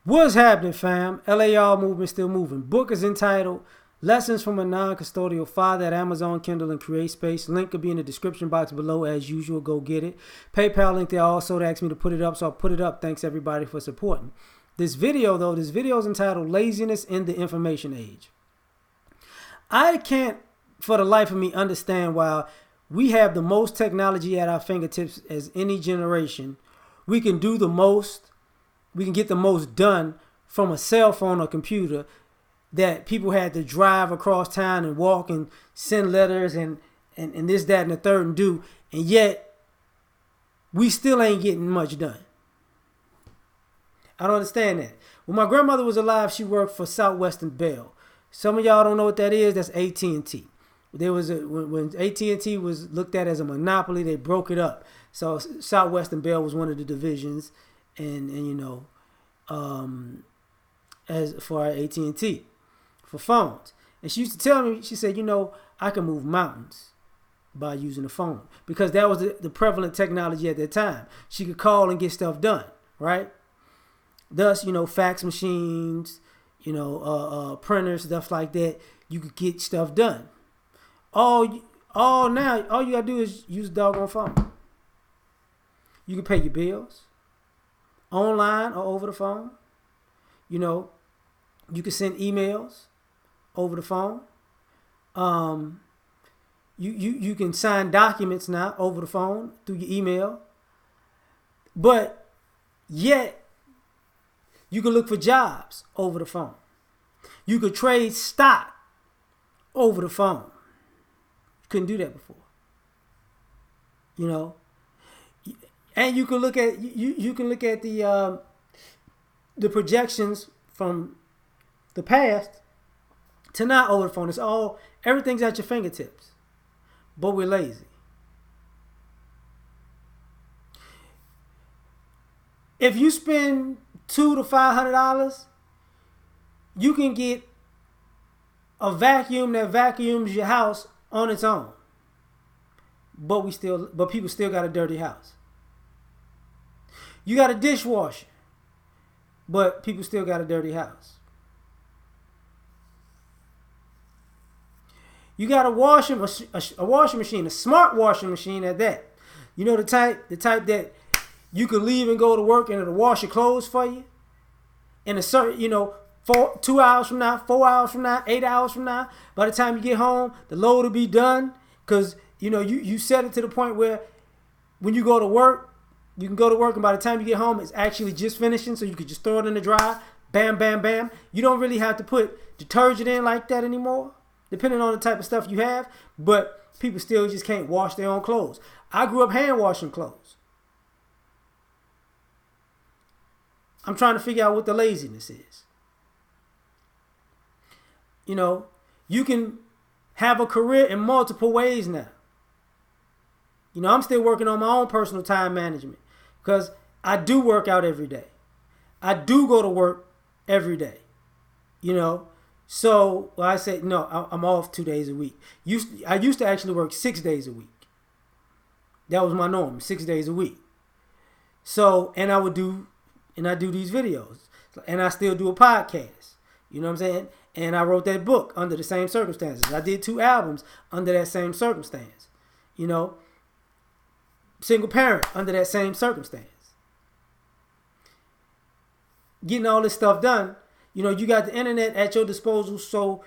What's happening, fam? L.A.R. movement still moving. Book is entitled Lessons from a Non-Custodial Father at Amazon, Kindle, and CreateSpace. Link will be in the description box below as usual. Go get it. PayPal link there also. They asked me to put it up, so I'll put it up. Thanks everybody for supporting. This video is entitled Laziness in the Information Age. I can't for the life of me understand why we have the most technology at our fingertips as any generation. We can do the most. We can get the most done from a cell phone or computer that people had to drive across town and walk and send letters and this, that, and the third and do. And yet, we still ain't getting much done. I don't understand that. When my grandmother was alive, she worked for Southwestern Bell. Some of y'all don't know what that is. That's AT&T. There was when AT&T was looked at as a monopoly, they broke it up. So Southwestern Bell was one of the divisions. And you know, as for our AT&T for phones, and she used to tell me, she said, you know, I can move mountains by using the phone because that was the prevalent technology at that time. She could call and get stuff done, right? Thus, you know, fax machines, you know, printers, stuff like that. You could get stuff done. All you gotta do is use a doggone phone. You can pay your bills online or over the phone. You know, you can send emails over the phone. You can sign documents now over the phone through your email. But yet, you can look for jobs over the phone. You could trade stock over the phone. You couldn't do that before. You know. And you can look at the projections from the past to now over the phone. Everything's at your fingertips, but we're lazy. If you spend $200 to $500, you can get a vacuum that vacuums your house on its own. But people still got a dirty house. You got a dishwasher, but people still got a dirty house. You got a washing machine, a smart washing machine at that. You know the type that you could leave and go to work and it'll wash your clothes for you. In a certain, you know, 2 hours from now, 4 hours from now, 8 hours from now, by the time you get home, the load will be done. Because, you know, you set it to the point where when you go to work, you can go to work and by the time you get home, it's actually just finishing. So you could just throw it in the dryer. Bam, bam, bam. You don't really have to put detergent in like that anymore, depending on the type of stuff you have. But people still just can't wash their own clothes. I grew up hand washing clothes. I'm trying to figure out what the laziness is. You know, you can have a career in multiple ways now. You know, I'm still working on my own personal time management because I do work out every day. I do go to work every day. You know, so I say, no, I'm off 2 days a week. I used to actually work 6 days a week. That was my norm, 6 days a week. So, and I do these videos. And I still do a podcast. You know what I'm saying? And I wrote that book under the same circumstances. I did 2 albums under that same circumstance. You know, single parent under that same circumstance. Getting all this stuff done. You know, you got the internet at your disposal so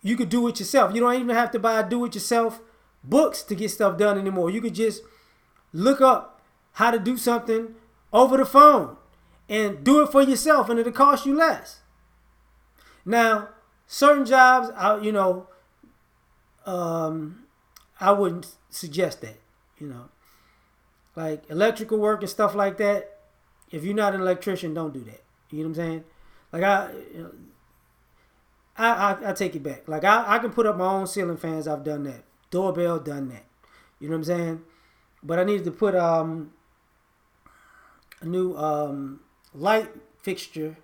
you could do it yourself. You don't even have to buy do-it-yourself books to get stuff done anymore. You could just look up how to do something over the phone and do it for yourself and it'll cost you less. Now, certain jobs, I wouldn't suggest that, you know. Like electrical work and stuff like that, if you're not an electrician, don't do that. You know what I'm saying? Like I take it back. Like I can put up my own ceiling fans. I've done that. Doorbell, done that. You know what I'm saying? But I needed to put a new light fixture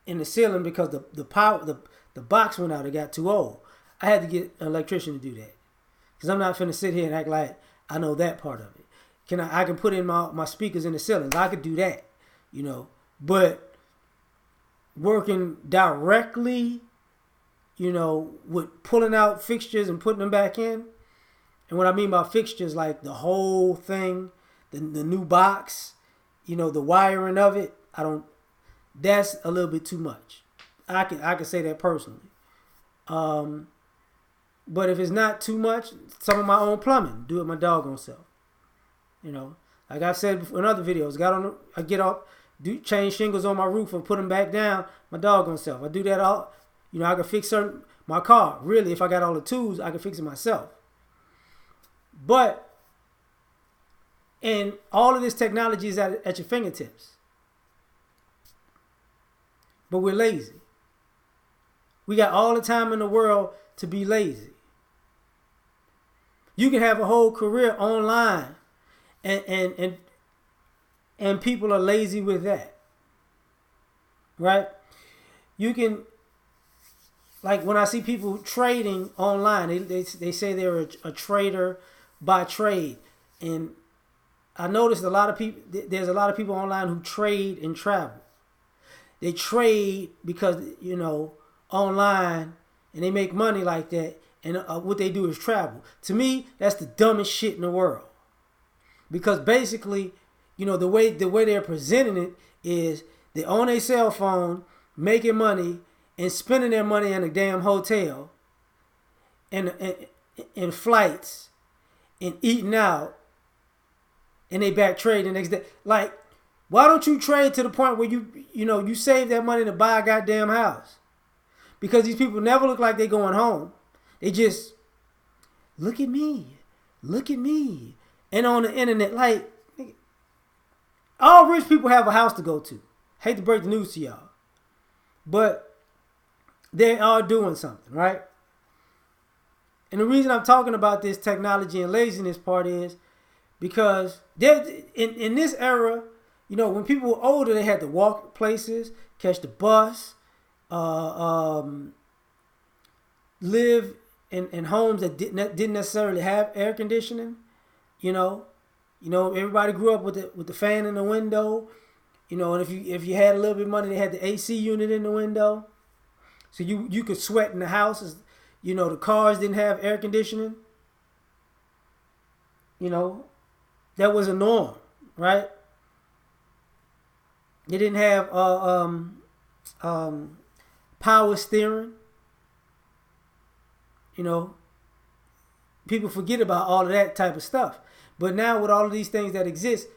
in the ceiling because the box went out. It got too old. I had to get an electrician to do that because I'm not finna sit here and act like I know that part of it. I can put in my speakers in the ceilings. I could do that, you know. But working directly, with pulling out fixtures and putting them back in. And what I mean by fixtures, like the whole thing, the new box, the wiring of it. That's a little bit too much. I can say that personally. But if it's not too much, some of my own plumbing, do it my doggone self. Like I've said before in other videos, I get up, change shingles on my roof and put them back down my doggone self. I do that all. I can fix my car. Really, if I got all the tools, I can fix it myself. And all of this technology is at your fingertips. But we're lazy. We got all the time in the world to be lazy. You can have a whole career online and people are lazy with that. Right? You can, like when I see people trading online, they say they're a trader by trade. And I noticed there's a lot of people online who trade and travel. They trade because, online, and they make money like that. And what they do is travel. To me, that's the dumbest shit in the world. Because basically, the way they're presenting it is they own a cell phone, making money, and spending their money in a damn hotel, and flights, and eating out, and they back trade the next day. Like, why don't you trade to the point where you save that money to buy a goddamn house? Because these people never look like they're going home. They just, look at me. And on the internet, like, all rich people have a house to go to. Hate to break the news to y'all. But they are doing something, right? And the reason I'm talking about this technology and laziness part is because in this era, when people were older, they had to walk places, catch the bus, live in homes that didn't necessarily have air conditioning. Everybody grew up with the fan in the window. And if you had a little bit of money, they had the AC unit in the window, so you could sweat in the houses. The cars didn't have air conditioning. That was a norm, right? They didn't have power steering. People forget about all of that type of stuff. But now with all of these things that exist,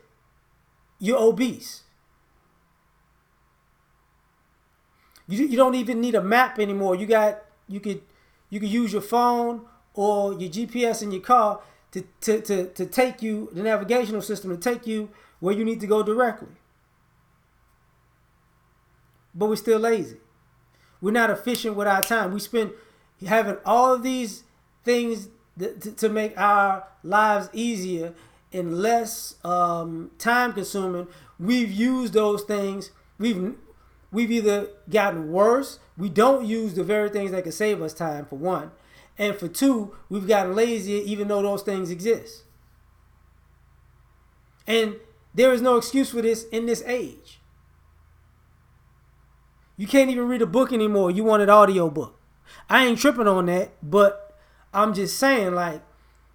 you're obese. You don't even need a map anymore. You could use your phone or your GPS in your car to take you, the navigational system, to take you where you need to go directly. But we're still lazy. We're not efficient with our time. We spend having all of these things to make our lives easier and less time consuming. We've used those things. We've either gotten worse. We don't use the very things that can save us time, for one. And for two, we've gotten lazier even though those things exist. And there is no excuse for this in this age. You can't even read a book anymore. You want an audio book. I ain't tripping on that, but I'm just saying, like,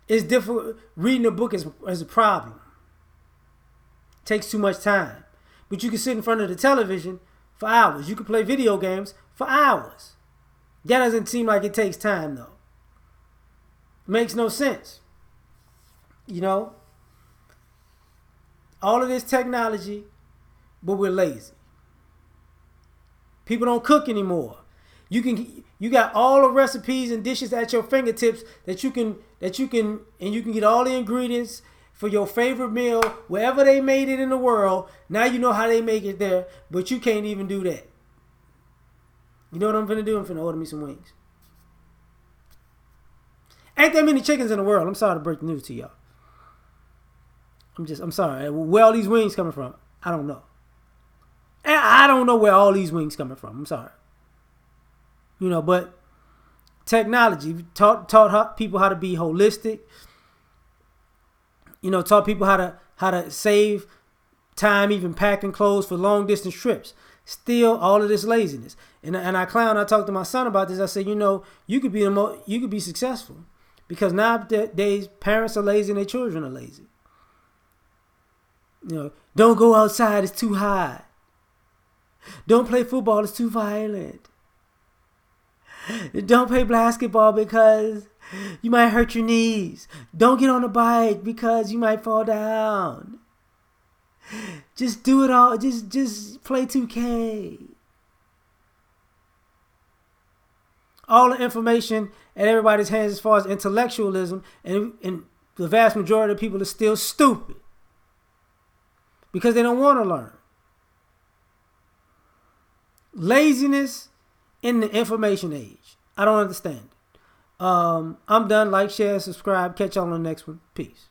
it's difficult. Reading a book is a problem. It takes too much time. But you can sit in front of the television for hours. You can play video games for hours. That doesn't seem like it takes time, though. It makes no sense. All of this technology, but we're lazy. People don't cook anymore. You got all the recipes and dishes at your fingertips that you can get all the ingredients for your favorite meal wherever they made it in the world. Now you know how they make it there, but you can't even do that. You know what I'm finna do? I'm finna order me some wings. Ain't that many chickens in the world. I'm sorry to break the news to y'all. I'm sorry. Where all these wings coming from? I don't know. I don't know where all these wings coming from. I'm sorry. But technology taught people how to be holistic. Taught people how to save time, even packing clothes for long distance trips. Still, all of this laziness. And I talked to my son about this. I said, you could be successful because nowadays parents are lazy and their children are lazy. Don't go outside, it's too hot. Don't play football, it's too violent. Don't play basketball because you might hurt your knees. Don't get on a bike because you might fall down. Just do it all. Just play 2K. All the information at everybody's hands as far as intellectualism, and the vast majority of people are still stupid because they don't want to learn. Laziness in the information age. I don't understand it. I'm done. Like, share, subscribe. Catch y'all on the next one. Peace.